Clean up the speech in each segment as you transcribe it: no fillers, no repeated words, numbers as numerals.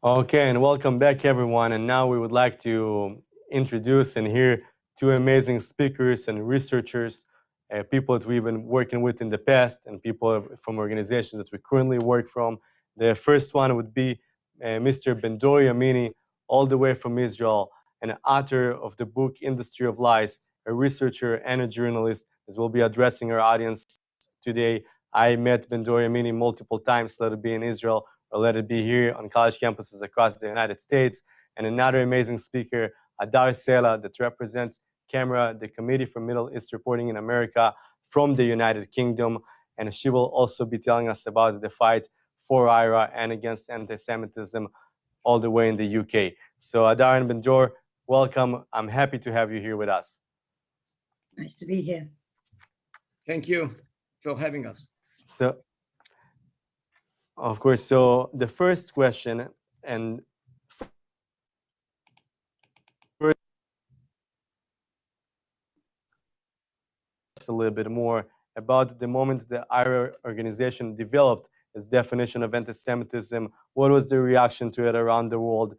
Okay, and welcome back, everyone. And now we would like to introduce and hear two amazing speakers and researchers, people that we've been working with in the past, and people from organizations that we currently work from. The first one would be Mr. Ben Dror Yemini, all the way from Israel, an author of the book Industry of Lies, a researcher and a journalist that will be addressing our audience today. I met Ben Dror Yemini multiple times, let it be in Israel or let it be here on college campuses across the United States. And another amazing speaker, Hadar Sela, that represents CAMERA, the Committee for Middle East Reporting in America from the United Kingdom. And she will also be telling us about the fight for IRA and against anti-Semitism all the way in the UK. So Hadar and Ben Dror, welcome. I'm happy to have you here with us. Nice to be here. Thank you for having us. So, of course, so the first question, and a little bit more about the moment the IRA organization developed its definition of anti-Semitism. What was the reaction to it around the world,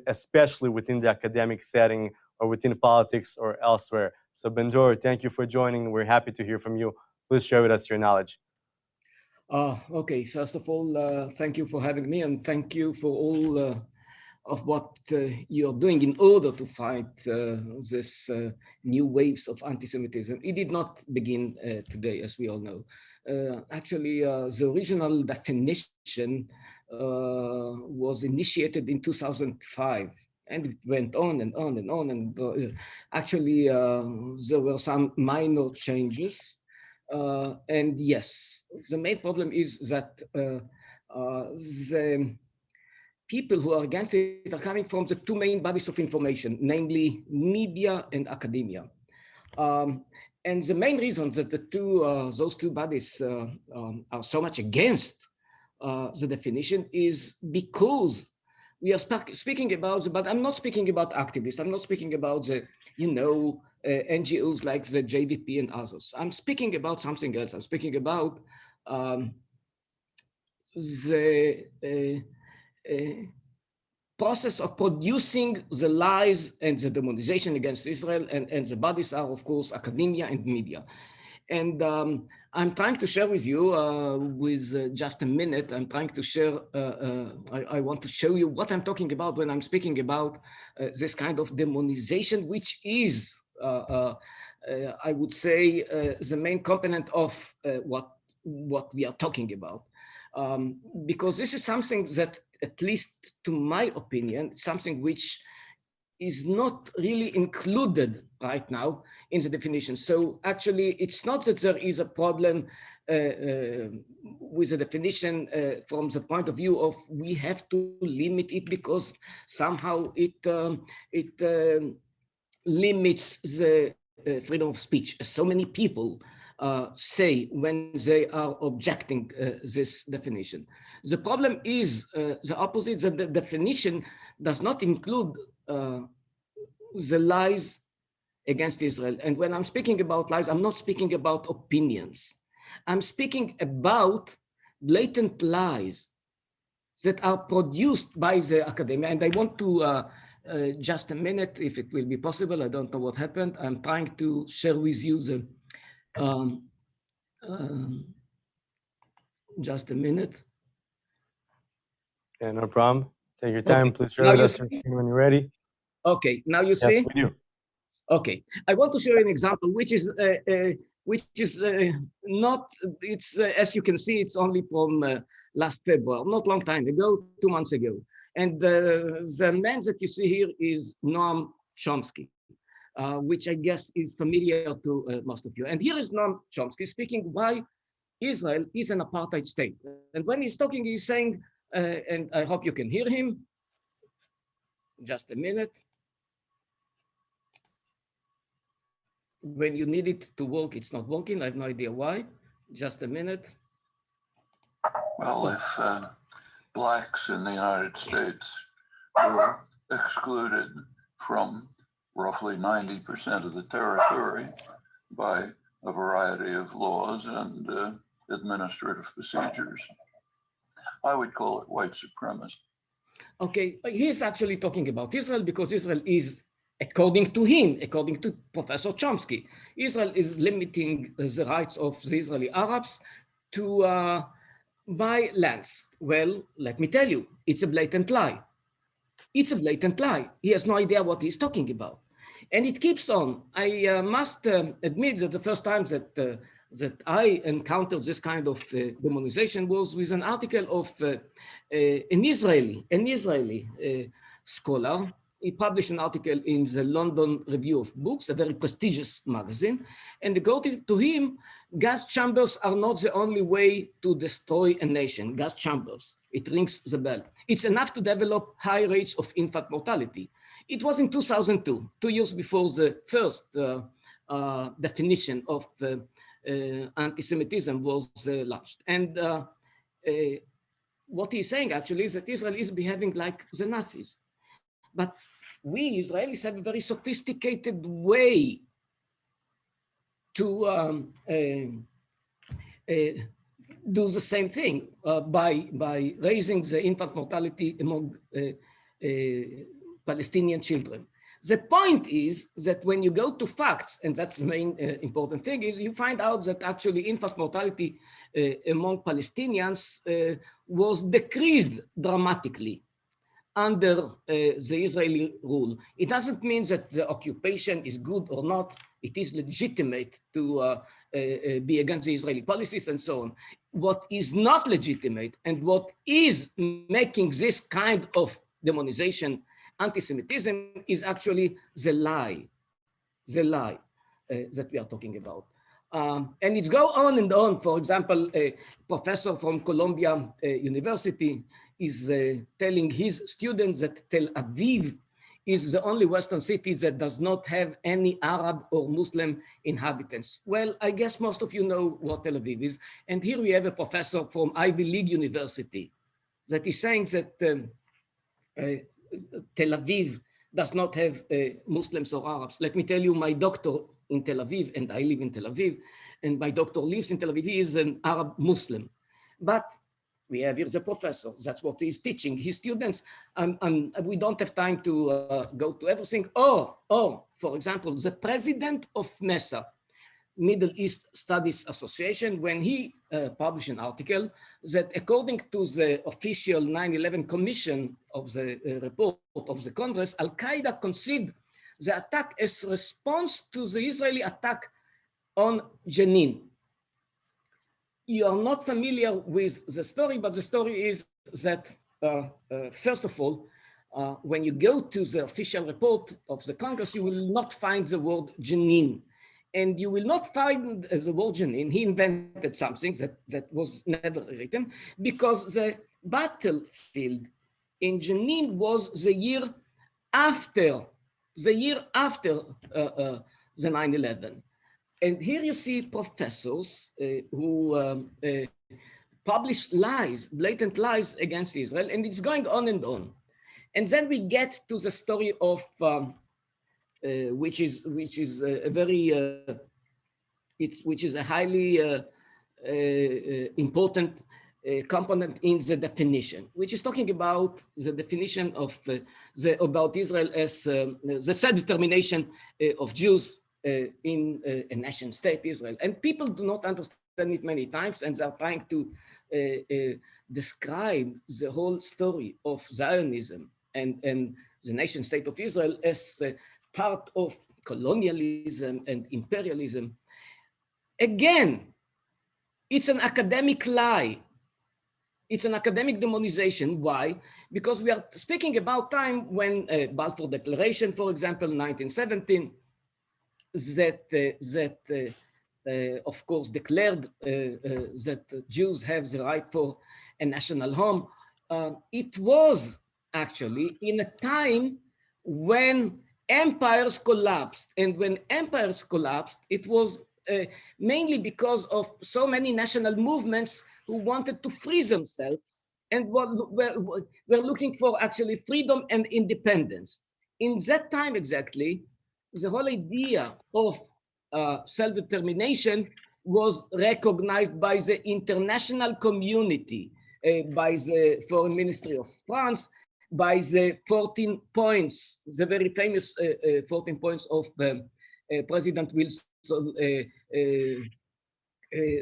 especially within the academic setting or within politics or elsewhere? So Ben Dror, thank you for joining. We're happy to hear from you. Please share with us your knowledge. Okay, first of all, thank you for having me, and thank you for all of what you're doing in order to fight this new waves of anti-Semitism. It did not begin today, as we all know. Actually, the original definition was initiated in 2005. And it went on and on and on. And actually, there were some minor changes. And yes, the main problem is that the people who are against it are coming from the two main bodies of information, namely media and academia. And the main reason that those two bodies are so much against the definition is because we are speaking about, but I'm not speaking about activists. I'm not speaking about the, NGOs like the JVP and others. I'm speaking about something else. I'm speaking about the process of producing the lies and the demonization against Israel, and the bodies are, of course, academia and media. And I'm trying to share with you, with just a minute, I'm trying to share, I want to show you what I'm talking about when I'm speaking about this kind of demonization, which is, I would say, the main component of what we are talking about. Because this is something that, at least to my opinion, something which is not really included right now in the definition. So actually, it's not that there is a problem with the definition from the point of view of we have to limit it because somehow it limits the freedom of speech. So many people say when they are objecting this definition. The problem is the opposite, that the definition does not include the lies against Israel. And when I'm speaking about lies, I'm not speaking about opinions. I'm speaking about blatant lies that are produced by the academia. And I want to, just a minute, if it will be possible, I don't know what happened. I'm trying to share with you the, just a minute. Yeah, no problem. Take your time. Okay. Please share Now with you us your see? screen when you're ready. Okay, now you Yes, see? we do. Okay, I want to show you an example, which is not, it's as you can see, it's only from last February, not long time ago, 2 months ago. And the man that you see here is Noam Chomsky, which I guess is familiar to most of you. And here is Noam Chomsky speaking why Israel is an apartheid state. And when he's talking, he's saying, and I hope you can hear him. Just a minute. When you need it to work, it's not working. I have no idea why. Just a minute. Well, if blacks in the United States were excluded from roughly 90% of the territory by a variety of laws and administrative procedures, I would call it white supremacy. Okay, he's actually talking about Israel because Israel is, according to him, according to Professor Chomsky, Israel is limiting the rights of the Israeli Arabs to buy lands. Well, let me tell you, it's a blatant lie. It's a blatant lie. He has no idea what he's talking about. And it keeps on. I must admit that the first time that I encountered this kind of demonization was with an article of an Israeli scholar. He published an article in the London Review of Books, a very prestigious magazine. And according to him, gas chambers are not the only way to destroy a nation. Gas chambers, it rings the bell. It's enough to develop high rates of infant mortality. It was in 2002, 2 years before the first definition of anti-Semitism was launched. And what he's saying actually is that Israel is behaving like the Nazis. But we Israelis have a very sophisticated way to do the same thing by raising the infant mortality among Palestinian children. The point is that when you go to facts, and that's the main important thing, is you find out that actually infant mortality among Palestinians was decreased dramatically under the Israeli rule. It doesn't mean that the occupation is good or not. It is legitimate to be against the Israeli policies and so on. What is not legitimate and what is making this kind of demonization anti-Semitism is actually the lie that we are talking about. And it goes on and on. For example, a professor from Columbia University is telling his students that Tel Aviv is the only Western city that does not have any Arab or Muslim inhabitants. Well, I guess most of you know what Tel Aviv is. And here we have a professor from Ivy League University that is saying that Tel Aviv does not have Muslims or Arabs. Let me tell you, my doctor in Tel Aviv, and I live in Tel Aviv, and my doctor lives in Tel Aviv, he is an Arab Muslim. But we have here the professor, that's what he's teaching his students. We don't have time to go to everything. Or, for example, the president of MESA, Middle East Studies Association, when he published an article that according to the official 9/11 commission of the report of the Congress, Al-Qaeda conceived the attack as response to the Israeli attack on Jenin. You are not familiar with the story, but the story is that, first of all, when you go to the official report of the Congress, you will not find the word Jenin. And you will not find the word Jenin. He invented something that was never written, because the battlefield in Jenin was the year after the 9/11. And here you see professors who publish lies, blatant lies against Israel, and it's going on and on. And then we get to the story of which is a very which is a highly important component in the definition, which is talking about the definition of about Israel as the self-determination of Jews in a nation state, Israel. And people do not understand it many times, and they're trying to describe the whole story of Zionism and the nation state of Israel as part of colonialism and imperialism. Again, it's an academic lie. It's an academic demonization. Why? Because we are speaking about time when Balfour Declaration, for example, 1917, that of course declared that Jews have the right for a national home. It was actually in a time when empires collapsed, and when empires collapsed, it was mainly because of so many national movements who wanted to free themselves and were looking for actually freedom and independence. In that time exactly, the whole idea of self-determination was recognized by the international community, by the Foreign Ministry of France, by the 14 points, the very famous 14 points of President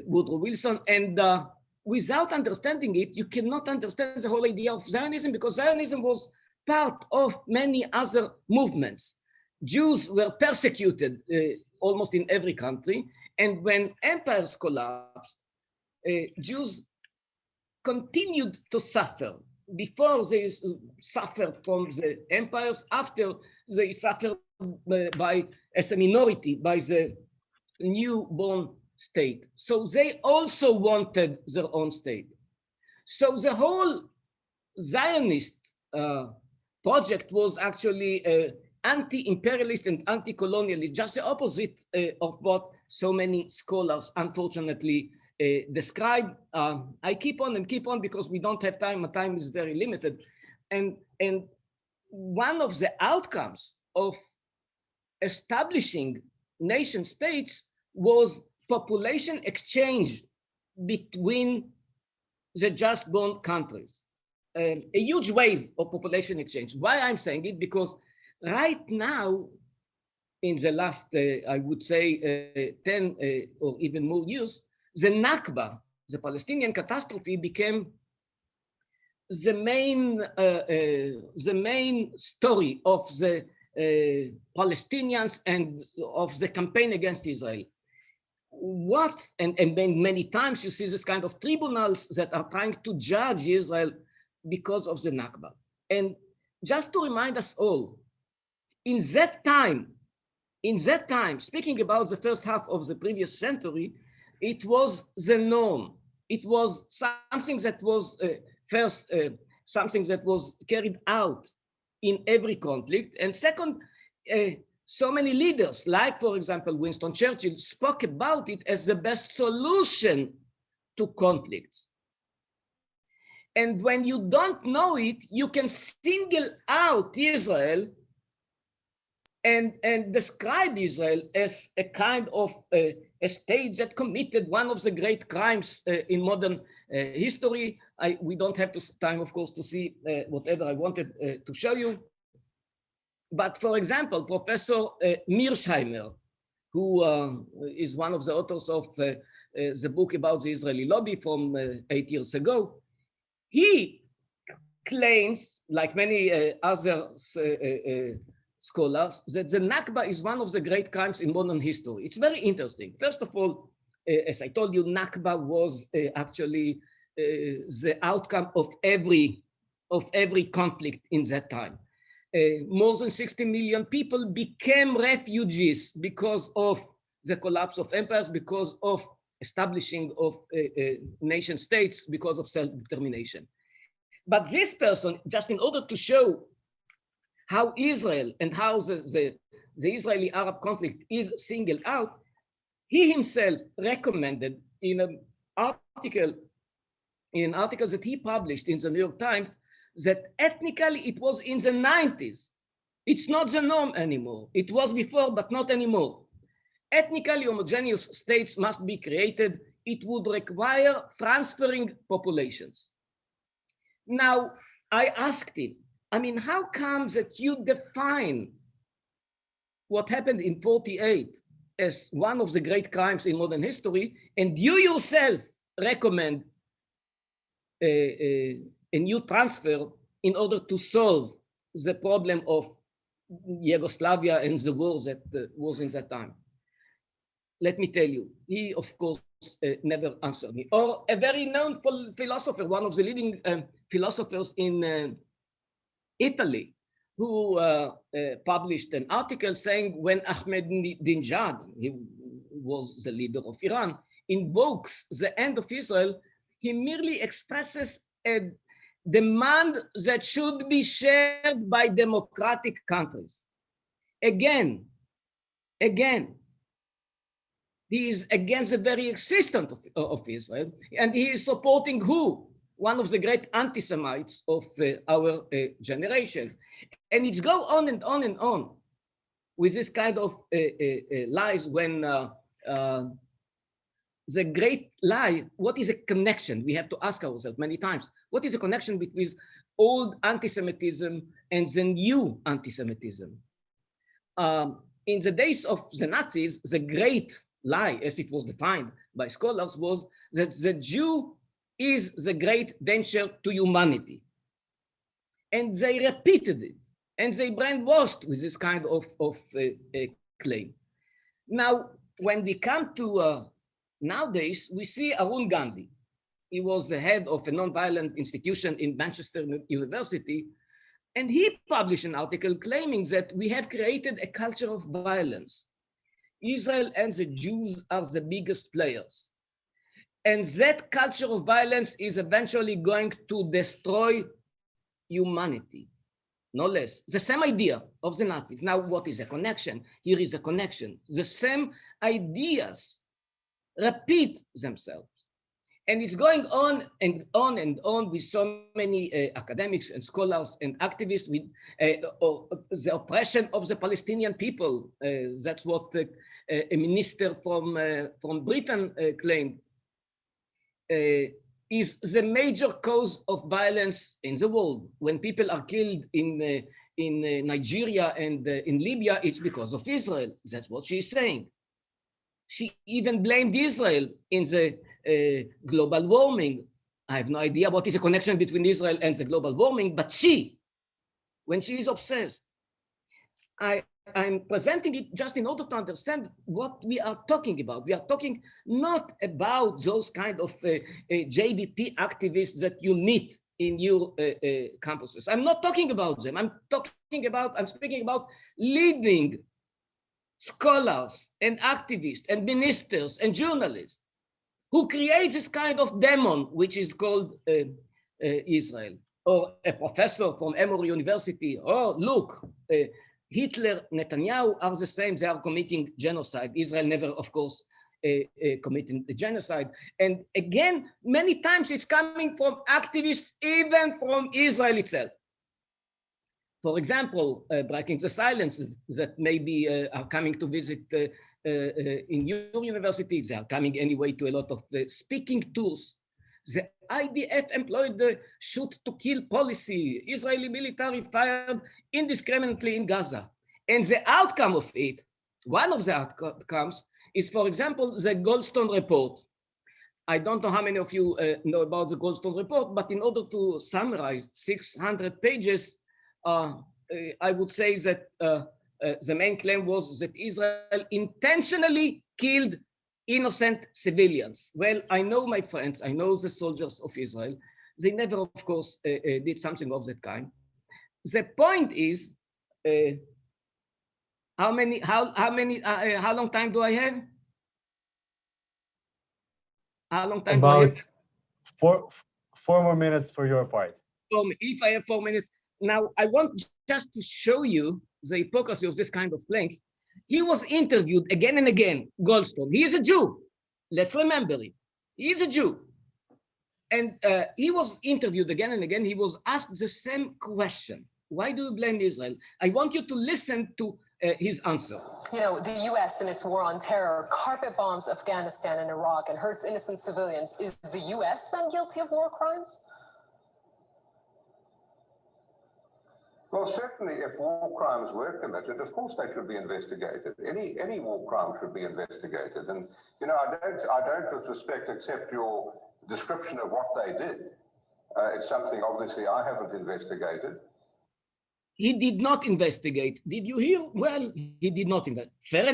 Woodrow Wilson. And without understanding it, you cannot understand the whole idea of Zionism, because Zionism was part of many other movements. Jews were persecuted almost in every country. And when empires collapsed, Jews continued to suffer. Before they suffered from the empires, after they suffered as a minority by the newborn state. So they also wanted their own state. So the whole Zionist project was actually anti-imperialist and anti-colonialist, just the opposite of what so many scholars unfortunately describe. I keep on and keep on because we don't have time. My time is very limited. And one of the outcomes of establishing nation states was population exchange between the just born countries. A huge wave of population exchange. Why I'm saying it? Because right now, in the last, I would say, 10 or even more years, the Nakba, the Palestinian catastrophe, became the main story of the Palestinians and of the campaign against Israel. And many times you see this kind of tribunals that are trying to judge Israel because of the Nakba. And just to remind us all, in that time, speaking about the first half of the previous century, it was the norm. It was something that was something that was carried out in every conflict. And second, so many leaders, like for example, Winston Churchill, spoke about it as the best solution to conflicts. And when you don't know it, you can single out Israel and describe Israel as a kind of a state that committed one of the great crimes in modern history. We don't have time, of course, to see whatever I wanted to show you. But for example, Professor Mearsheimer, who is one of the authors of the book about the Israeli lobby from 8 years ago, he claims, like many other scholars, that the Nakba is one of the great crimes in modern history. It's very interesting. First of all, as I told you, Nakba was actually the outcome of every conflict in that time. More than 60 million people became refugees because of the collapse of empires, because of establishing of nation states, because of self-determination. But this person, just in order to show how Israel and how the Israeli-Arab conflict is singled out, he himself recommended in an article that he published in the New York Times that ethnically it was in the 90s. It's not the norm anymore. It was before, but not anymore. Ethnically homogeneous states must be created. It would require transferring populations. Now, I asked him, I mean, how come that you define what happened in 48 as one of the great crimes in modern history, and you yourself recommend a new transfer in order to solve the problem of Yugoslavia and the war that was in that time? Let me tell you, he, of course, never answered me. Or a very known philosopher, one of the leading philosophers in Italy, who published an article saying when Ahmadinejad, he was the leader of Iran, invokes the end of Israel, he merely expresses a demand that should be shared by democratic countries. Again, he is against the very existence of Israel, and he is supporting who? One of the great anti-Semites of our generation. And it's go on and on and on with this kind of lies when the great lie, what is a connection? We have to ask ourselves many times, what is a connection between old anti-Semitism and the new anti-Semitism. In the days of the Nazis, the great lie, as it was defined by scholars, was that the Jew is the great danger to humanity. And they repeated it, and they brainwashed with this kind of claim. Now, when we come to nowadays, we see Arun Gandhi. He was the head of a nonviolent institution in Manchester University, and he published an article claiming that we have created a culture of violence. Israel and the Jews are the biggest players. And that culture of violence is eventually going to destroy humanity, no less. The same idea of the Nazis. Now, what is a connection? Here is a connection. The same ideas repeat themselves. And it's going on and on and on with so many academics and scholars and activists with the oppression of the Palestinian people. That's what a minister from Britain claimed. Is the major cause of violence in the world. When people are killed in Nigeria and in Libya, it's because of Israel. That's what she's saying. She even blamed Israel in the global warming. I have no idea what is the connection between Israel and the global warming, but she, when she is obsessed, I'm presenting it just in order to understand what we are talking about. We are talking not about those kind of JVP activists that you meet in your campuses. I'm not talking about them. I'm speaking about leading scholars and activists and ministers and journalists who create this kind of demon, which is called Israel. Or a professor from Emory University, look, Hitler, Netanyahu are the same, they are committing genocide. Israel never, of course, committing the genocide. And again, many times it's coming from activists, even from Israel itself. For example, breaking the silence that maybe are coming to visit in your university. They are coming anyway to a lot of speaking tours. The IDF employed the shoot to kill policy. Israeli military fired indiscriminately in Gaza. And the outcome of it, one of the outcomes is, for example, the Goldstone report. I don't know how many of you know about the Goldstone report, but in order to summarize 600 pages, I would say that the main claim was that Israel intentionally killed innocent civilians. Well, I know my friends, I know the soldiers of Israel. They never, of course, did something of that kind. The point is, how long time do I have? How long time do I have? About four more minutes for your part. If I have 4 minutes. Now, I want just to show you the hypocrisy of this kind of claims. He was interviewed again and again, Goldstone. He is a Jew. Let's remember it. He is a Jew. And he was interviewed again and again. He was asked the same question. Why do you blame Israel? I want you to listen to his answer. You know, the U.S. in its war on terror carpet bombs Afghanistan and Iraq and hurts innocent civilians. Is the U.S. then guilty of war crimes? Well, certainly, if war crimes were committed, of course they should be investigated. Any war crime should be investigated. And you know, I don't, with respect, accept your description of what they did. It's something obviously I haven't investigated. He did not investigate. Did you hear? Well, he did not investigate. Fair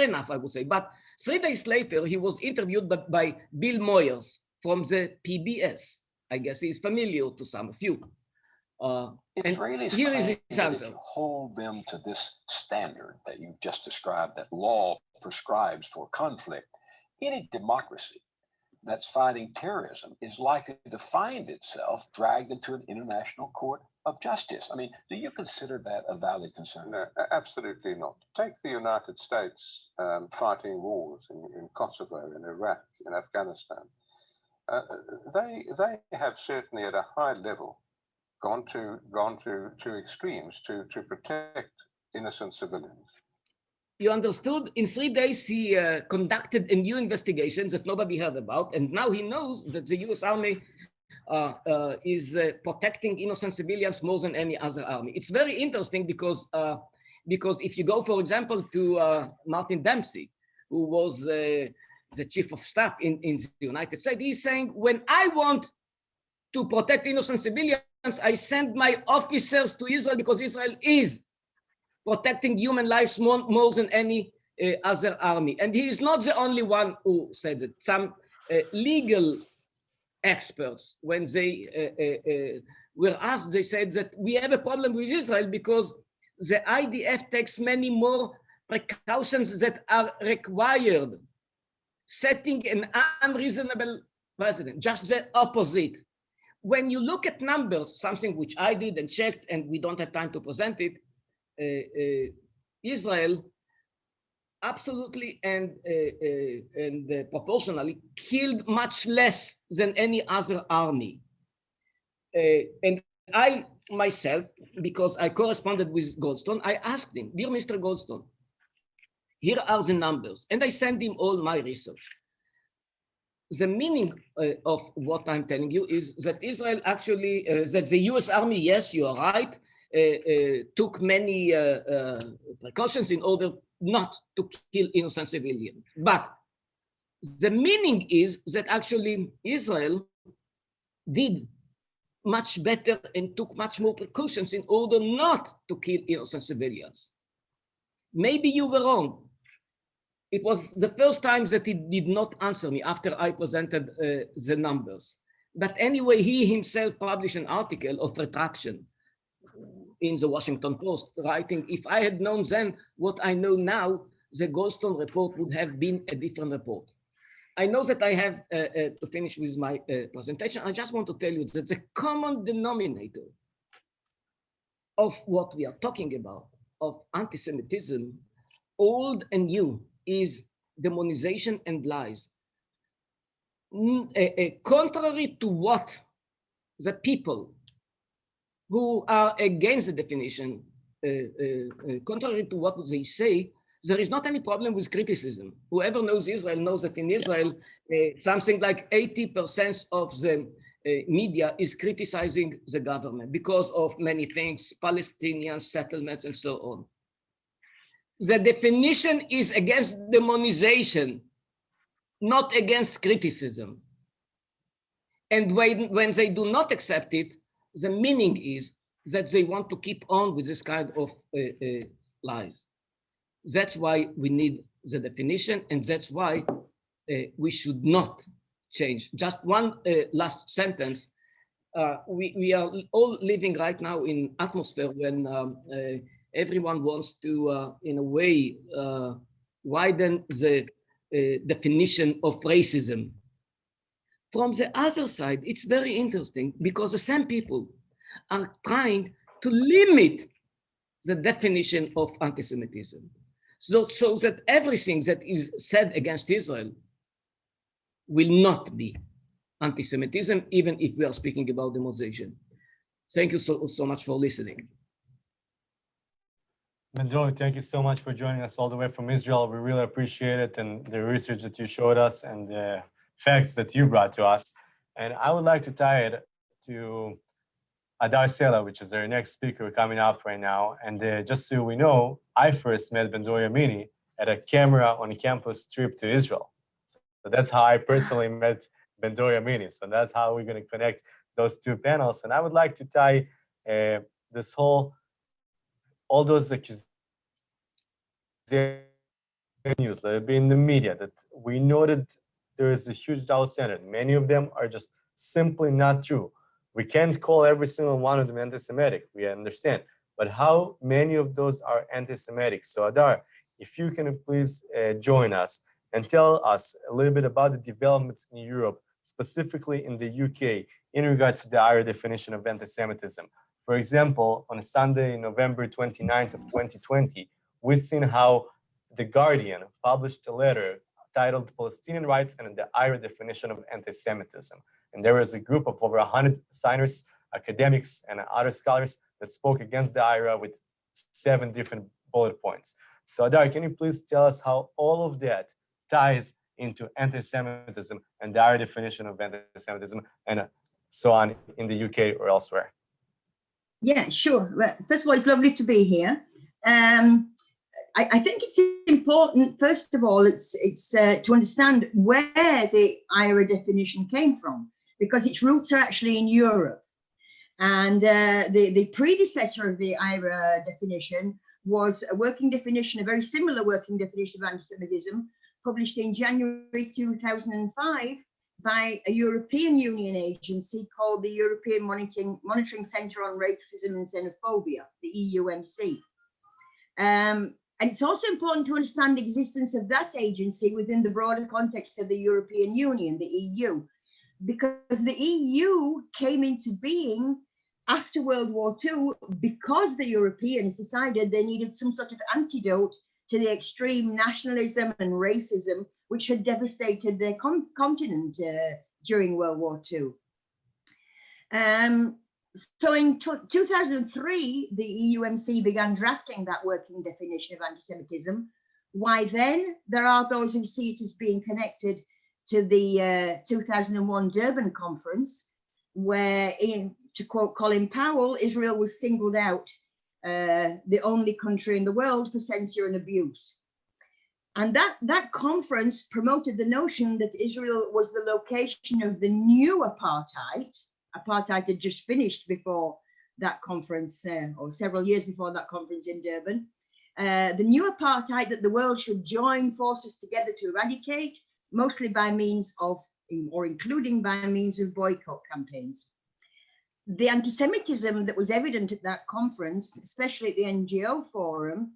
enough, I would say. But 3 days later, he was interviewed by Bill Moyers from the PBS. I guess he's familiar to some of you. Israelis here is claim his that answer. if you hold them to this standard that you've just described, that law prescribes for conflict, any democracy that's fighting terrorism is likely to find itself dragged into an international court of justice. I mean, do you consider that a valid concern? No, absolutely not. Take the United States fighting wars in Kosovo, in Iraq, in Afghanistan. They have certainly at a high level gone to extremes to protect innocent civilians. You understood? In 3 days, he conducted a new investigation that nobody heard about. And now he knows that the US Army is protecting innocent civilians more than any other army. It's very interesting because if you go, for example, to Martin Dempsey, who was the chief of staff in the United States, he's saying, when I want to protect innocent civilians, I send my officers to Israel because Israel is protecting human lives more than any other army. And he is not the only one who said it. Some legal experts, when they were asked, they said that we have a problem with Israel because the IDF takes many more precautions that are required, setting an unreasonable precedent, just the opposite. When you look at numbers, something which I did and checked, and we don't have time to present it, Israel absolutely and proportionally killed much less than any other army. And I myself, because I corresponded with Goldstone, I asked him, dear Mr. Goldstone, here are the numbers. And I sent him all my research. The meaning of what I'm telling you is that Israel actually, that the US Army, yes, you are right, took many precautions in order not to kill innocent civilians. But the meaning is that actually Israel did much better and took much more precautions in order not to kill innocent civilians. Maybe you were wrong. It was the first time that he did not answer me after I presented the numbers. But anyway, he himself published an article of retraction in the Washington Post, writing, if I had known then what I know now, the Goldstone report would have been a different report. I know that I have to finish with my presentation. I just want to tell you that the common denominator of what we are talking about, of anti-Semitism, old and new, is demonization and lies. Contrary to what the people who are against the definition, contrary to what they say, there is not any problem with criticism. Whoever knows Israel knows that in Israel, something like 80% of the media is criticizing the government because of many things, Palestinian settlements and so on. The definition is against demonization, not against criticism. And when they do not accept it, the meaning is that they want to keep on with this kind of lies. That's why we need the definition, and that's why we should not change. Just one last sentence. We are all living right now in atmosphere when everyone wants to, in a way, widen the definition of racism. From the other side, it's very interesting because the same people are trying to limit the definition of anti-Semitism. So that everything that is said against Israel will not be anti-Semitism, even if we are speaking about demonization. Thank you so much for listening. Ben Dror, thank you so much for joining us all the way from Israel. We really appreciate it and the research that you showed us and the facts that you brought to us. And I would like to tie it to Hadar Sela, which is our next speaker coming up right now. And just so we know, I first met Ben Dror Yemini at a camera on campus trip to Israel. So that's how I personally met Ben Dror Yemini. So that's how we're going to connect those two panels. And I would like to tie this whole, all those accusations news, let it be in the media, that we know that there is a huge double standard. Many of them are just simply not true. We can't call every single one of them anti-Semitic, we understand. But how many of those are anti-Semitic? So Hadar, if you can please join us and tell us a little bit about the developments in Europe, specifically in the UK, in regards to the IRA definition of anti-Semitism. For example, on Sunday, November 29th of 2020, we've seen how The Guardian published a letter titled Palestinian Rights and the IRA Definition of Anti-Semitism. And there was a group of over 100 signers, academics, and other scholars that spoke against the IRA with 7 different bullet points. So Hadar, can you please tell us how all of that ties into anti-Semitism and the IRA definition of anti-Semitism? And so on in the UK or elsewhere? Yeah, sure. Well, first of all, it's lovely to be here. I think it's important, first of all, it's to understand where the IRA definition came from, because its roots are actually in Europe. And the predecessor of the IRA definition was a working definition, a very similar working definition of anti-Semitism, published in January 2005 by a European Union agency called the European Monitoring Centre on Racism and Xenophobia, the EUMC. And it's also important to understand the existence of that agency within the broader context of the European Union, the EU, because the EU came into being after World War II because the Europeans decided they needed some sort of antidote to the extreme nationalism and racism which had devastated their continent during World War II. So in 2003, the EUMC began drafting that working definition of anti-Semitism. Why then? There are those who see it as being connected to the 2001 Durban conference, where, to quote Colin Powell, Israel was singled out, the only country in the world for censure and abuse. And that conference promoted the notion that Israel was the location of the new apartheid. Apartheid had just finished before that conference, or several years before that conference in Durban. The new apartheid that the world should join forces together to eradicate, mostly by means of, or including by means of boycott campaigns. The anti-Semitism that was evident at that conference, especially at the NGO forum,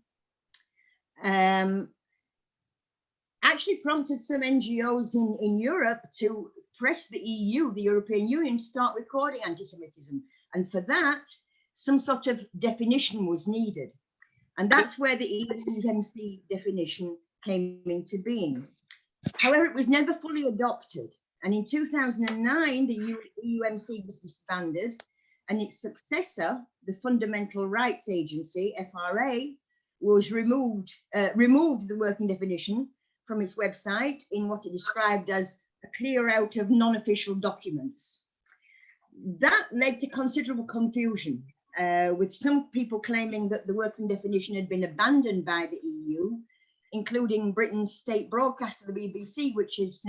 actually prompted some NGOs in Europe to press the EU, the European Union, to start recording anti-Semitism. And for that, some sort of definition was needed. And that's where the EUMC definition came into being. However, it was never fully adopted. And in 2009, the EUMC was disbanded, and its successor, the Fundamental Rights Agency, FRA, was removed the working definition from its website in what it described as a clear out of non-official documents. That led to considerable confusion, with some people claiming that the working definition had been abandoned by the EU, including Britain's state broadcaster, the BBC, which is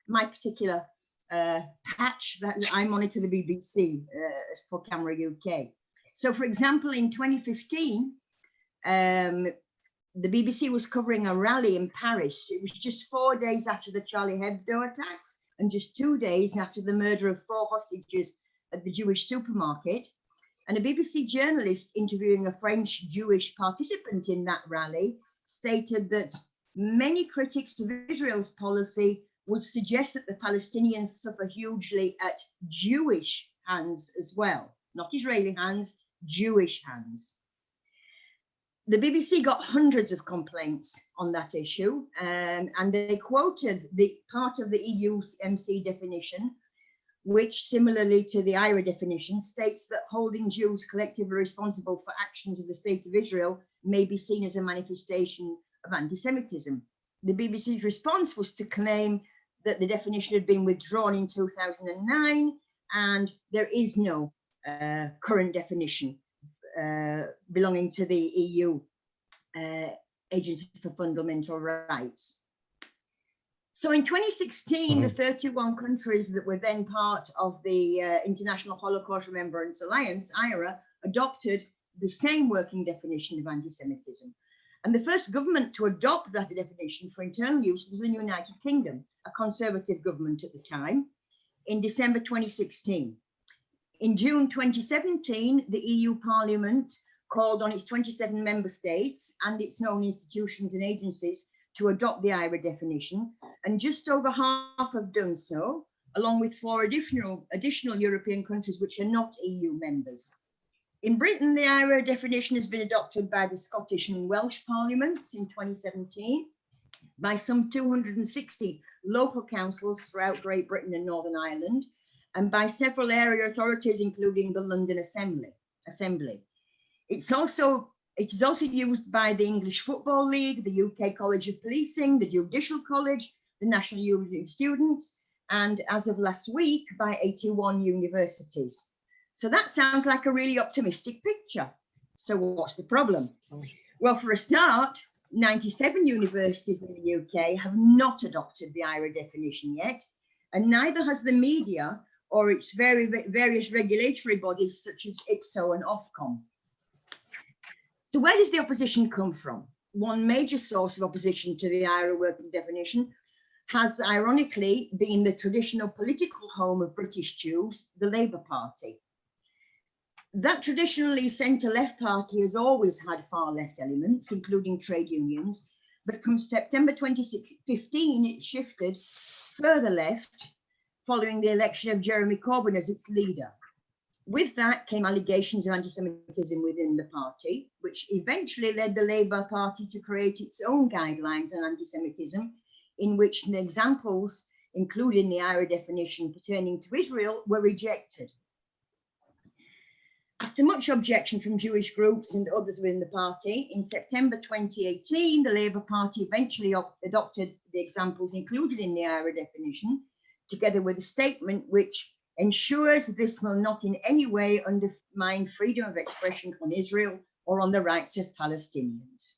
my particular patch that I monitor the BBC as for Camera UK. So, for example, in 2015, the BBC was covering a rally in Paris. It was just 4 days after the Charlie Hebdo attacks and just 2 days after the murder of 4 hostages at the Jewish supermarket. And a BBC journalist interviewing a French Jewish participant in that rally stated that many critics of Israel's policy would suggest that the Palestinians suffer hugely at Jewish hands as well, not Israeli hands, Jewish hands. The BBC got hundreds of complaints on that issue, and they quoted the part of the EUMC definition, which, similarly to the IRA definition, states that holding Jews collectively responsible for actions of the State of Israel may be seen as a manifestation of anti-Semitism. The BBC's response was to claim that the definition had been withdrawn in 2009, and there is no current definition belonging to the EU Agency for Fundamental Rights. So in 2016, the 31 countries that were then part of the International Holocaust Remembrance Alliance, IRA, adopted the same working definition of anti-Semitism. And the first government to adopt that definition for internal use was the United Kingdom, a conservative government at the time, in December 2016. In June 2017, the EU Parliament called on its 27 member states and its own institutions and agencies to adopt the IRA definition, and just over half have done so, along with 4 additional European countries which are not EU members. In Britain, the IRA definition has been adopted by the Scottish and Welsh parliaments in 2017, by some 260 local councils throughout Great Britain and Northern Ireland, and by several area authorities, including the London Assembly. It is also used by the English Football League, the UK College of Policing, the Judicial College, the National Union of Students, and as of last week, by 81 universities. So that sounds like a really optimistic picture. So what's the problem? Well, for a start, 97 universities in the UK have not adopted the IRA definition yet, and neither has the media or its various regulatory bodies such as IPSO and Ofcom. So where does the opposition come from? One major source of opposition to the IRA working definition has ironically been the traditional political home of British Jews, the Labour Party. That traditionally centre-left party has always had far-left elements, including trade unions, but from September 2015, it shifted further left following the election of Jeremy Corbyn as its leader. With that came allegations of anti-Semitism within the party, which eventually led the Labour Party to create its own guidelines on anti-Semitism, in which the examples, including the IRA definition pertaining to Israel, were rejected. After much objection from Jewish groups and others within the party, in September 2018, the Labour Party eventually adopted the examples included in the IRA definition, together with a statement which ensures this will not in any way undermine freedom of expression on Israel or on the rights of Palestinians.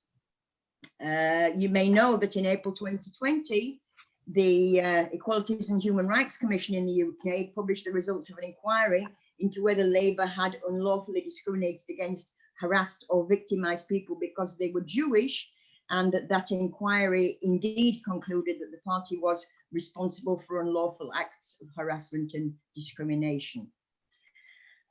You may know that in April 2020, the Equalities and Human Rights Commission in the UK published the results of an inquiry into whether Labour had unlawfully discriminated against, harassed or victimised people because they were Jewish, and that inquiry indeed concluded that the party was responsible for unlawful acts of harassment and discrimination.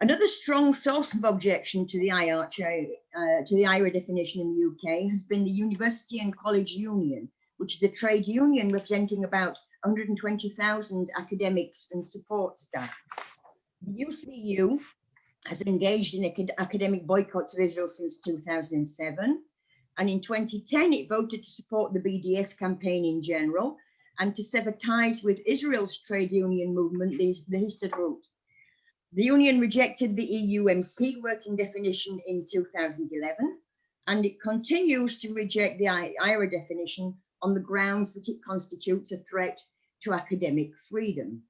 Another strong source of objection to the IRA definition in the UK has been the University and College Union, which is a trade union representing about 120,000 academics and support staff. The UCU has engaged in academic boycotts of Israel since 2007. And in 2010, it voted to support the BDS campaign in general and to sever ties with Israel's trade union movement, the Histadrut. The union rejected the EUMC working definition in 2011, and it continues to reject the IRA definition on the grounds that it constitutes a threat to academic freedom.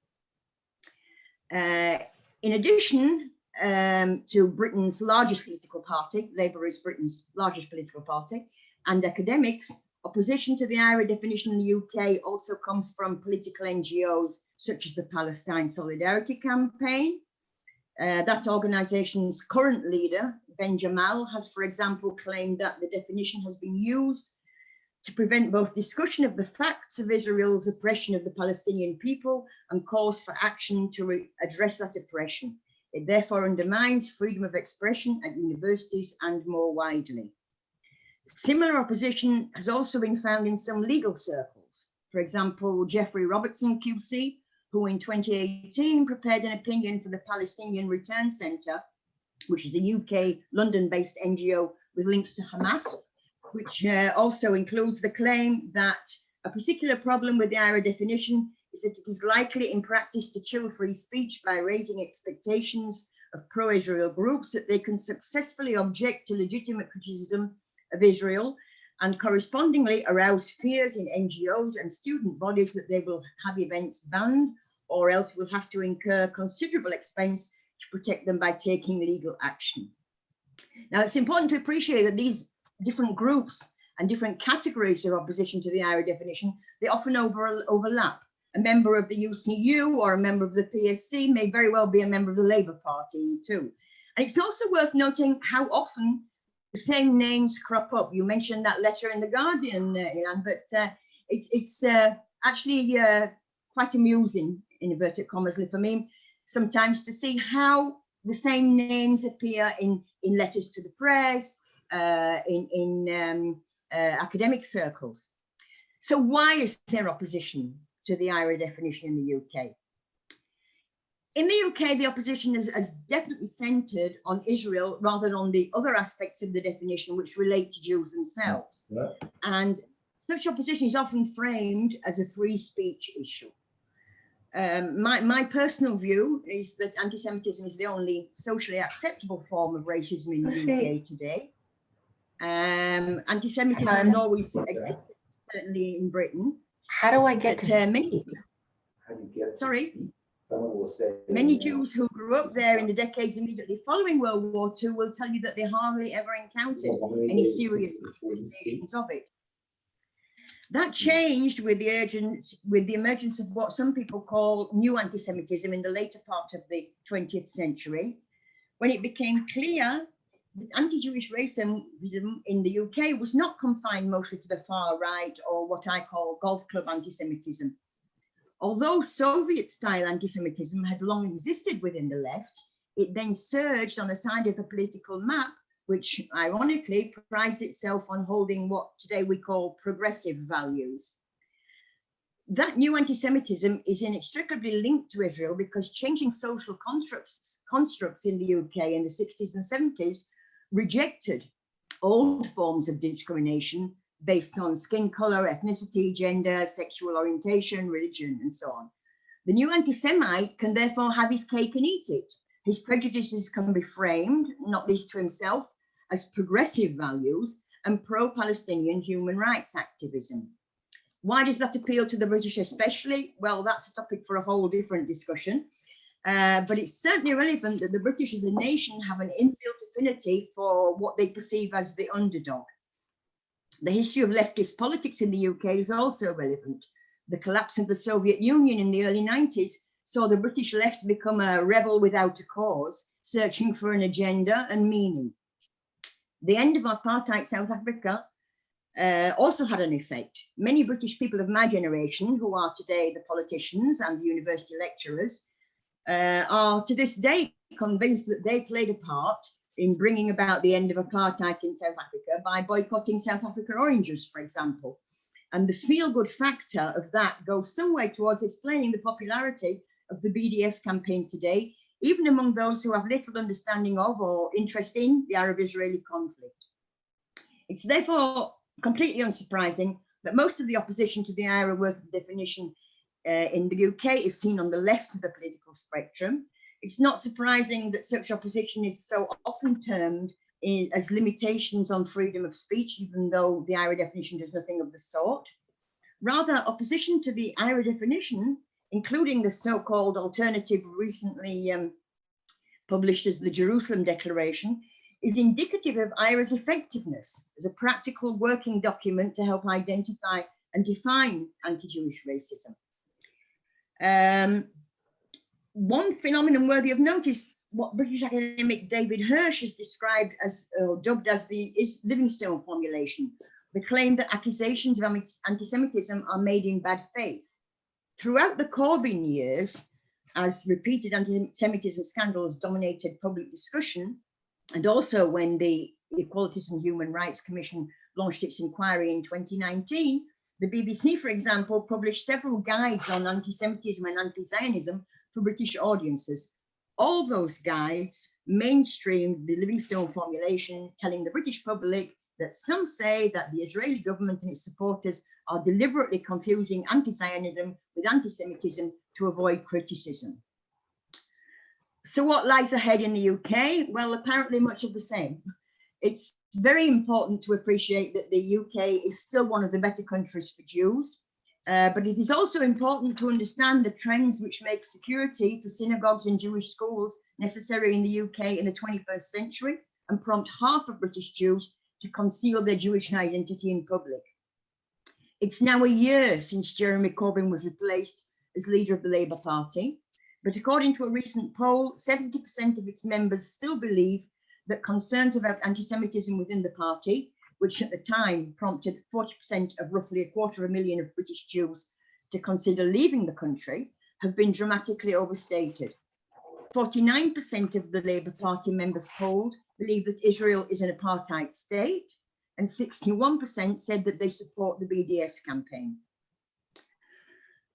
In addition to Britain's largest political party, Labour is Britain's largest political party, and academics, opposition to the IRA definition in the UK also comes from political NGOs such as the Palestine Solidarity Campaign. That organisation's current leader, Ben Jamal, has, for example, claimed that the definition has been used to prevent both discussion of the facts of Israel's oppression of the Palestinian people and calls for action to address that oppression. It therefore undermines freedom of expression at universities and more widely. Similar opposition has also been found in some legal circles. For example, Jeffrey Robertson QC, who in 2018 prepared an opinion for the Palestinian Return Centre, which is a UK London-based NGO with links to Hamas, which also includes the claim that a particular problem with the IRA definition is that it is likely in practice to chill free speech by raising expectations of pro-Israel groups that they can successfully object to legitimate criticism of Israel and correspondingly arouse fears in NGOs and student bodies that they will have events banned or else will have to incur considerable expense to protect them by taking legal action. Now, it's important to appreciate that these different groups and different categories of opposition to the IRA definition, they often overlap. A member of the UCU or a member of the PSC may very well be a member of the Labour Party too. And it's also worth noting how often the same names crop up. You mentioned that letter in The Guardian, Ilan, but it's actually quite amusing, in inverted commas, for me, sometimes to see how the same names appear in letters to the press, in academic circles. So why is there opposition to the IRA definition in the UK? In the UK, the opposition has definitely centred on Israel rather than on the other aspects of the definition which relate to Jews themselves. Yeah. And such opposition is often framed as a free speech issue. My personal view is that anti-Semitism is the only socially acceptable form of racism in the UK today. Anti-Semitism has always existed, certainly in Britain. How do I get to many, sorry, many Jews who grew up there in the decades immediately following World War II will tell you that they hardly ever encountered any serious manifestations of it. That changed with the emergence of what some people call new anti-Semitism in the later part of the 20th century, when it became clear that anti-Jewish racism in the UK was not confined mostly to the far right or what I call golf club anti-Semitism. Although Soviet-style anti-Semitism had long existed within the left, it then surged on the side of the political map, which ironically prides itself on holding what today we call progressive values. That new anti-Semitism is inextricably linked to Israel because changing social constructs in the UK in the 60s and 70s rejected old forms of discrimination based on skin color, ethnicity, gender, sexual orientation, religion, and so on. The new anti-Semite can therefore have his cake and eat it. His prejudices can be framed, not least to himself, as progressive values and pro-Palestinian human rights activism. Why does that appeal to the British especially? Well, that's a topic for a whole different discussion. But it's certainly relevant that the British as a nation have an inbuilt affinity for what they perceive as the underdog. The history of leftist politics in the UK is also relevant. The collapse of the Soviet Union in the early 90s saw the British left become a rebel without a cause, searching for an agenda and meaning. The end of apartheid South Africa also had an effect. Many British people of my generation, who are today the politicians and the university lecturers, are to this day convinced that they played a part in bringing about the end of apartheid in South Africa by boycotting South African oranges, for example. And the feel-good factor of that goes some way towards explaining the popularity of the BDS campaign today, even among those who have little understanding of or interest in the Arab-Israeli conflict. It's therefore completely unsurprising that most of the opposition to the IRA working definition in the UK is seen on the left of the political spectrum. It's not surprising that such opposition is so often termed as limitations on freedom of speech, even though the IRA definition does nothing of the sort. Rather, opposition to the IRA definition, including the so-called alternative recently published as the Jerusalem Declaration, is indicative of IRA's effectiveness as a practical working document to help identify and define anti-Jewish racism. One phenomenon worthy of note is what British academic David Hirsch has described as, or dubbed as the Livingstone formulation, the claim that accusations of anti-Semitism are made in bad faith. Throughout the Corbyn years, as repeated anti-Semitism scandals dominated public discussion, and also when the Equalities and Human Rights Commission launched its inquiry in 2019, the BBC, for example, published several guides on anti-Semitism and anti-Zionism for British audiences. All those guides mainstreamed the Livingstone formulation, telling the British public that some say that the Israeli government and its supporters are deliberately confusing anti-Zionism with anti-Semitism to avoid criticism. So what lies ahead in the UK? Well, apparently much of the same. It's very important to appreciate that the UK is still one of the better countries for Jews, but it is also important to understand the trends which make security for synagogues and Jewish schools necessary in the UK in the 21st century and prompt half of British Jews to conceal their Jewish identity in public. It's now a year since Jeremy Corbyn was replaced as leader of the Labour Party, but according to a recent poll, 70% of its members still believe that concerns about anti-Semitism within the party, which at the time prompted 40% of roughly 250,000 of British Jews to consider leaving the country, have been dramatically overstated. 49% of the Labour Party members polled believe that Israel is an apartheid state, and 61% said that they support the BDS campaign.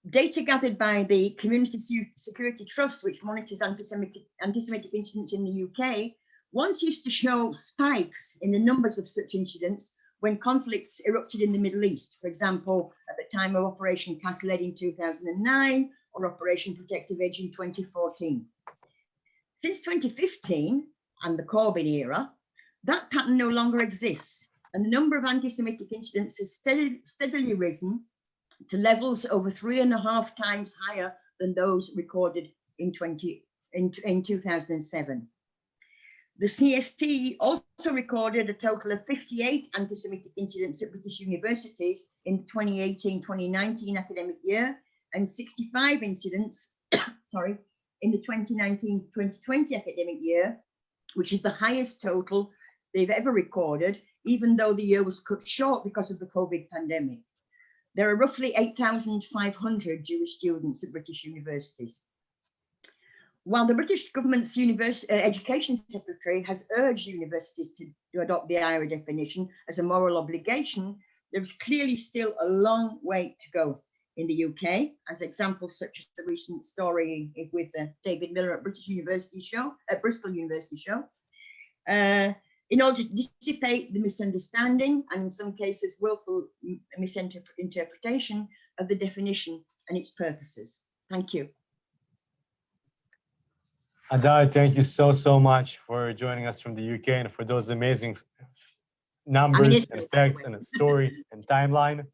Data gathered by the Community Security Trust, which monitors anti-Semitic incidents in the UK, once used to show spikes in the numbers of such incidents when conflicts erupted in the Middle East, for example, at the time of Operation Cast Lead in 2009 or Operation Protective Edge in 2014. Since 2015 and the Corbyn era, that pattern no longer exists, and the number of anti-Semitic incidents has steadily risen to levels over 3.5 times higher than those recorded in 2007. The CST also recorded a total of 58 anti-Semitic incidents at British universities in the 2018-2019 academic year, and 65 incidents, sorry, in the 2019-2020 academic year, which is the highest total they've ever recorded, even though the year was cut short because of the COVID pandemic. There are roughly 8,500 Jewish students at British universities. While the British government's education secretary has urged universities to adopt the IRA definition as a moral obligation, there's clearly still a long way to go in the UK, as examples such as the recent story with David Miller at Bristol University show, in order to dissipate the misunderstanding and in some cases willful misinterpretation of the definition and its purposes. Thank you. Hadar, thank you so much for joining us from the UK and for those amazing numbers and facts and a story and timeline.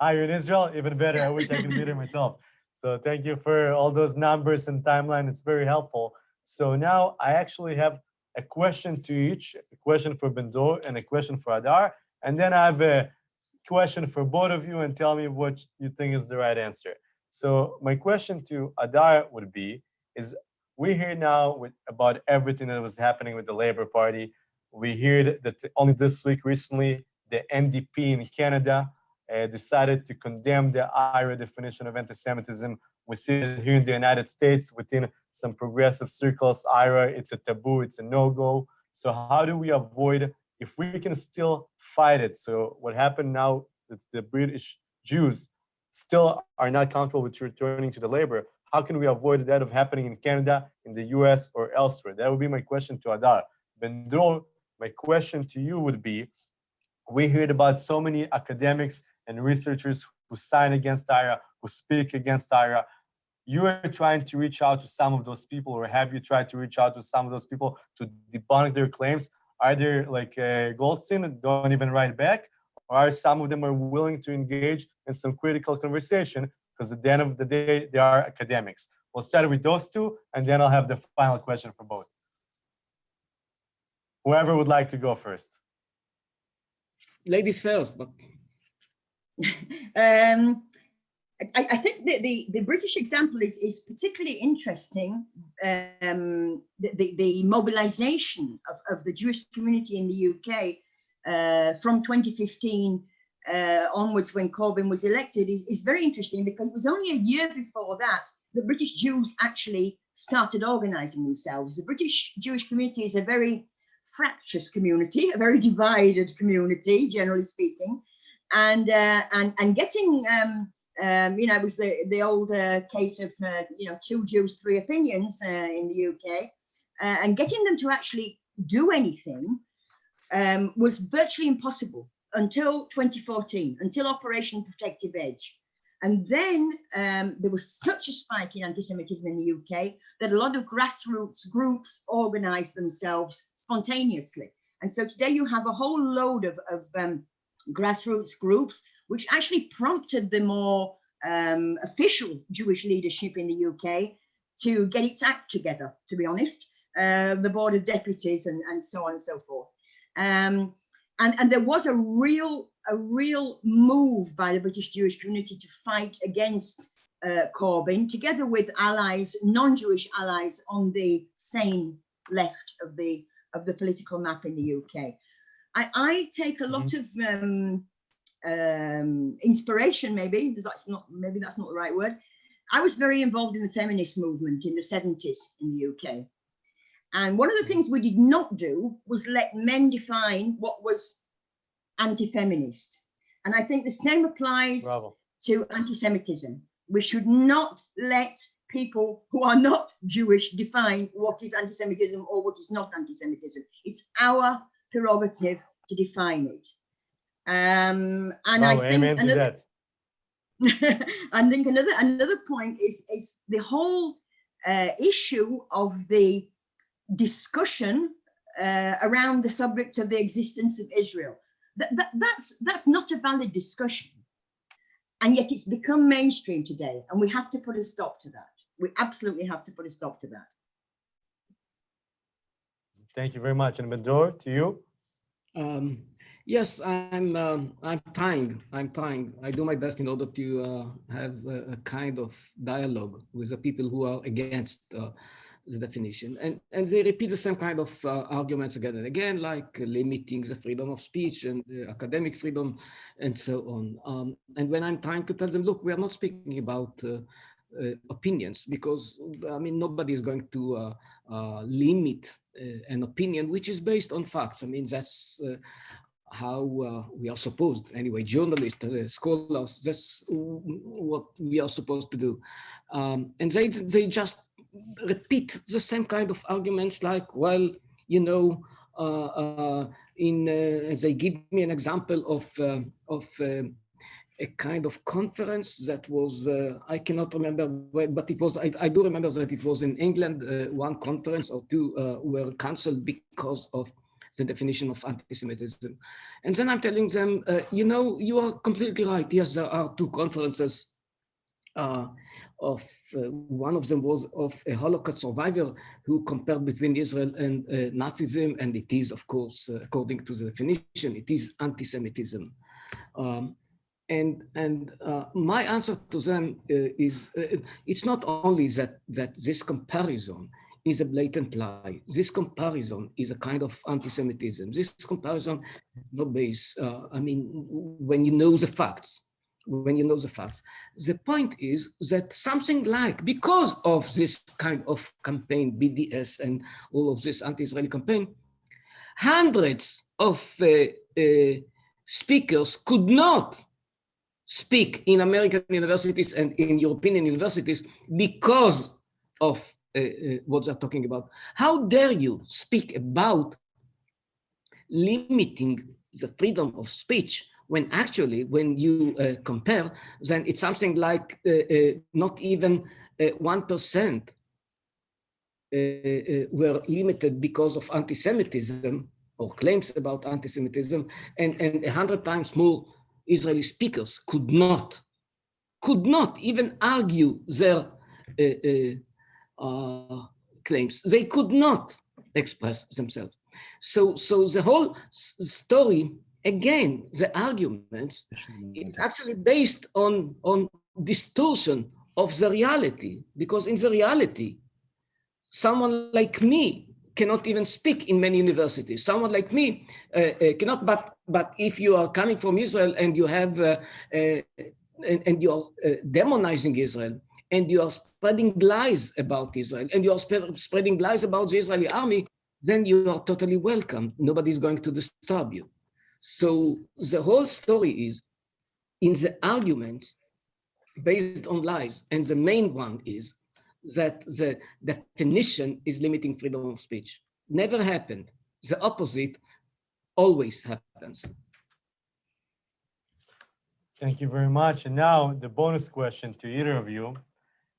You're in Israel? Even better. I wish I could be there myself. So thank you for all those numbers and timeline. It's very helpful. So now I actually have a question to each, a question for Ben Dror and a question for Hadar. And then I have a question for both of you and tell me what you think is the right answer. So my question to Hadar would be, is we hear now about everything that was happening with the Labour Party. We heard that only this week recently, the NDP in Canada decided to condemn the IRA definition of anti-Semitism. We see it here in the United States within some progressive circles. IRA, it's a taboo, it's a no-go. So how do we avoid, if we can still fight it? So what happened now that the British Jews still are not comfortable with returning to the Labour, how can we avoid that of happening in Canada, in the US, or elsewhere? That would be my question to Hadar. Ben Dror, my question to you would be, we heard about so many academics and researchers who sign against IRA, who speak against IRA. You are trying to reach out to some of those people, or have you tried to reach out to some of those people to debunk their claims? Are they like Goldstein, don't even write back? Or are some of them are willing to engage in some critical conversation? Because at the end of the day, they are academics. We'll start with those two, and then I'll have the final question for both. Whoever would like to go first. Ladies first. But I think that the British example is particularly interesting. The mobilization of the Jewish community in the UK from 2015 onwards, when Corbyn was elected, is very interesting, because it was only a year before that the British Jews actually started organizing themselves. The British Jewish community is a very fractious community, a very divided community, generally speaking, and getting it was the old case of two Jews, three opinions in the UK, and getting them to actually do anything was virtually impossible until 2014, until Operation Protective Edge. And then there was such a spike in anti-Semitism in the UK that a lot of grassroots groups organized themselves spontaneously. And so today you have a whole load of grassroots groups, which actually prompted the more official Jewish leadership in the UK to get its act together, to be honest, the Board of Deputies and so on and so forth. And there was a real move by the British Jewish community to fight against Corbyn, together with allies, non-Jewish allies on the sane left of the political map in the UK. I take a lot of inspiration, maybe that's not the right word. I was very involved in the feminist movement in the 70s in the UK. And one of the things we did not do was let men define what was anti-feminist. And I think the same applies to anti-Semitism. We should not let people who are not Jewish define what is anti-Semitism or what is not anti-Semitism. It's our prerogative to define it. And I think another point is the whole issue of the discussion around the subject of the existence of Israel. That's not a valid discussion. And yet it's become mainstream today, and we have to put a stop to that. We absolutely have to put a stop to that. Thank you very much. And Ben Dror, to you? Yes, I'm trying. I do my best in order to have a kind of dialogue with the people who are against the definition, and they repeat the same kind of arguments again and again, like limiting the freedom of speech and academic freedom, and so on. And when I'm trying to tell them, look, we are not speaking about opinions, because I mean nobody is going to limit an opinion which is based on facts. I mean that's how we are supposed, anyway, journalists, scholars, that's what we are supposed to do. And they just repeat the same kind of arguments, like, well, you know, they give me an example of a kind of conference that was, I cannot remember where, but it was, I do remember that it was in England, one conference or two were cancelled because of the definition of anti-Semitism. And then I'm telling them, you know, you are completely right. Yes, there are two conferences. One of them was of a Holocaust survivor who compared between Israel and Nazism, and it is, of course, according to the definition, it is anti-Semitism. And my answer to them is, it's not only that this comparison is a blatant lie. This comparison is a kind of anti-Semitism. This comparison has no base. I mean, when you know the facts, the point is that something like, because of this kind of campaign, BDS and all of this anti-Israeli campaign, hundreds of speakers could not speak in American universities and in European universities because of what they're talking about. How dare you speak about limiting the freedom of speech when actually, when you compare, then it's something like not even 1% were limited because of anti-Semitism or claims about anti-Semitism, and 100 times more Israeli speakers could not even argue their claims. They could not express themselves. So the whole story, again, the arguments, is actually based on distortion of the reality, because in the reality, someone like me cannot even speak in many universities. Someone like me cannot, but if you are coming from Israel and you have, and you are demonizing Israel, and you are spreading lies about Israel, and you are spreading lies about the Israeli army, then you are totally welcome. Nobody is going to disturb you. So the whole story is in the arguments based on lies, and the main one is that the definition is limiting freedom of speech. Never happened. The opposite always happens. Thank you very much. And now the bonus question to either of you.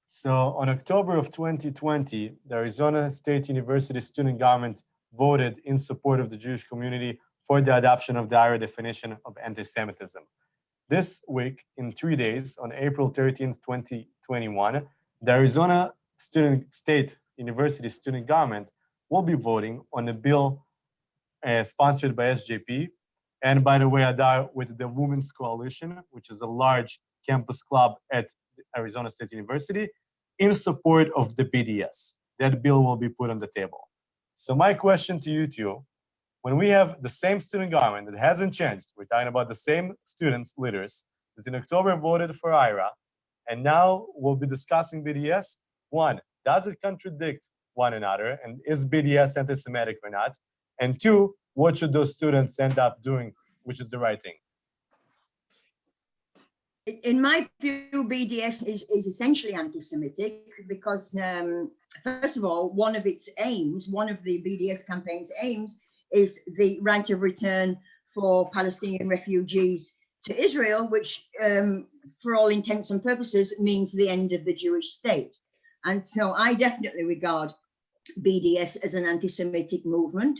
So on October of 2020, the Arizona State University student government voted in support of the Jewish community for the adoption of the IHRA definition of anti-Semitism. This week, in 3 days, on April 13th, 2021, the Arizona State University student government will be voting on a bill sponsored by SJP, and by the way, Hadar, with the Women's Coalition, which is a large campus club at Arizona State University, in support of the BDS. That bill will be put on the table. So my question to you two, when we have the same student government that hasn't changed, we're talking about the same students, leaders, that in October voted for IHRA, and now we'll be discussing BDS. One, does it contradict one another? And is BDS anti-Semitic or not? And two, what should those students end up doing, which is the right thing? In my view, BDS is essentially anti-Semitic because, first of all, one of its aims, one of the BDS campaign's aims, is the right of return for Palestinian refugees to Israel, which, for all intents and purposes, means the end of the Jewish state. And so I definitely regard BDS as an anti-Semitic movement.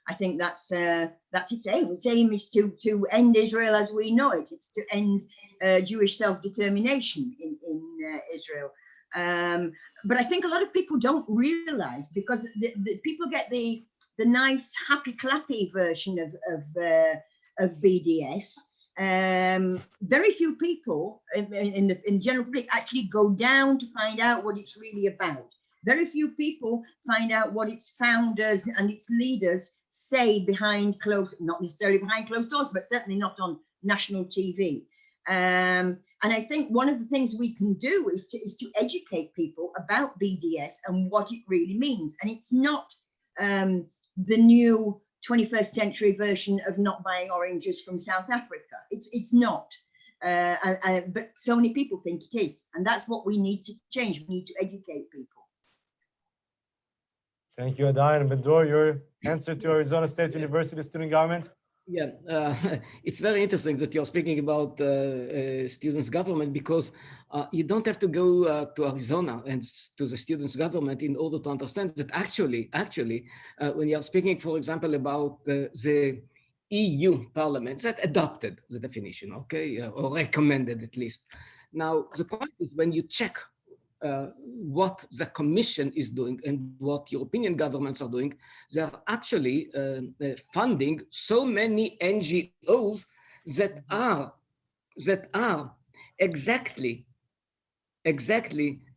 I think that's its aim. Its aim is to end Israel as we know it. It's to end Jewish self-determination in Israel. But I think a lot of people don't realize, because the people get the nice happy clappy version of BDS. Very few people in general public actually go down to find out what it's really about. Very few people find out what its founders and its leaders say behind closed, not necessarily behind closed doors, but certainly not on national TV. And I think one of the things we can do is to educate people about BDS and what it really means. And it's not the new 21st century version of not buying oranges from South Africa. It's not. But so many people think it is. And that's what we need to change. We need to educate people. Thank you, Hadar. And Ben Dror, your answer to Arizona State University student government? Yeah, it's very interesting that you're speaking about students' government, because you don't have to go to Arizona and to the students' government in order to understand that actually, when you're speaking, for example, about the EU Parliament that adopted the definition, okay, or recommended at least. Now, the point is, when you check what the Commission is doing and what European governments are doing, they are actually funding so many NGOs that are exactly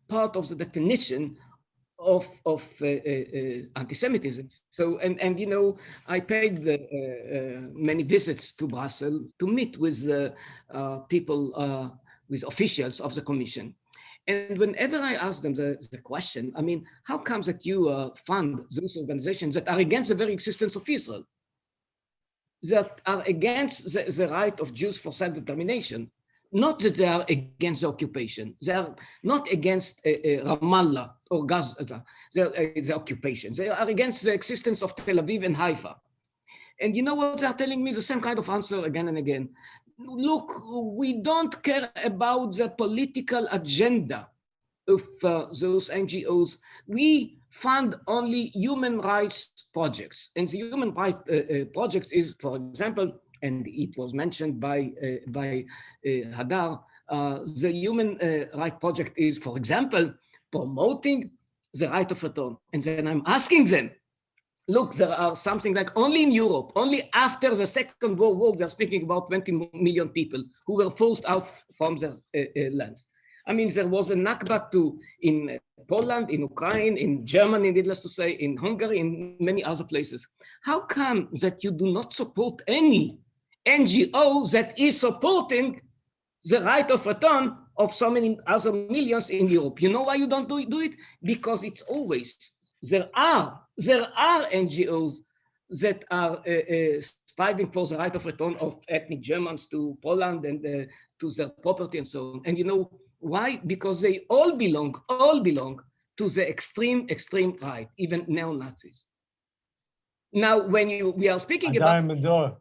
part of the definition of anti-Semitism. So, and you know, I paid many visits to Brussels to meet with people, with officials of the Commission. And whenever I ask them the question, I mean, how comes that you fund those organizations that are against the very existence of Israel, that are against the right of Jews for self-determination? Not that they are against the occupation. They are not against Ramallah or Gaza, the occupation. They are against the existence of Tel Aviv and Haifa. And you know what they're telling me? The same kind of answer again and again. Look, we don't care about the political agenda of those NGOs. We fund only human rights projects. And the human rights projects is, for example, and it was mentioned by Hadar, the human rights project is, for example, promoting the right of return. And then I'm asking them, look, there are something like only in Europe, only after the Second World War, we are speaking about 20 million people who were forced out from their lands. I mean, there was a Nakba in Poland, in Ukraine, in Germany, needless to say, in Hungary, in many other places. How come that you do not support any NGO that is supporting the right of return of so many other millions in Europe? You know why you don't do it? Because it's always, there are NGOs that are striving for the right of return of ethnic Germans to Poland and to their property and so on. And you know why? Because they all belong to the extreme right, even neo-Nazis. Now, when we are speaking about... Ben Dror.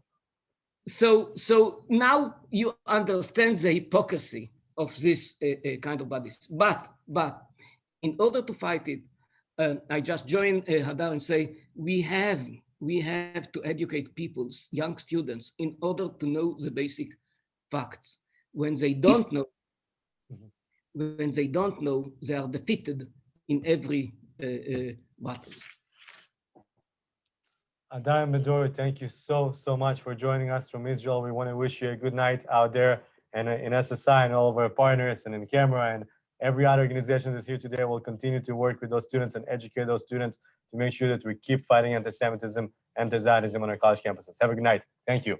So now you understand the hypocrisy of this kind of bodies. But in order to fight it, I just join Hadar and say, we have to educate people, young students, in order to know the basic facts. When they don't know, they are defeated in every battle. Hadar and Ben Dror, thank you so much for joining us from Israel. We want to wish you a good night out there and in SSI and all of our partners and in camera, and every other organization that's here today will continue to work with those students and educate those students to make sure that we keep fighting anti-Semitism and anti-Zionism on our college campuses. Have a good night. Thank you.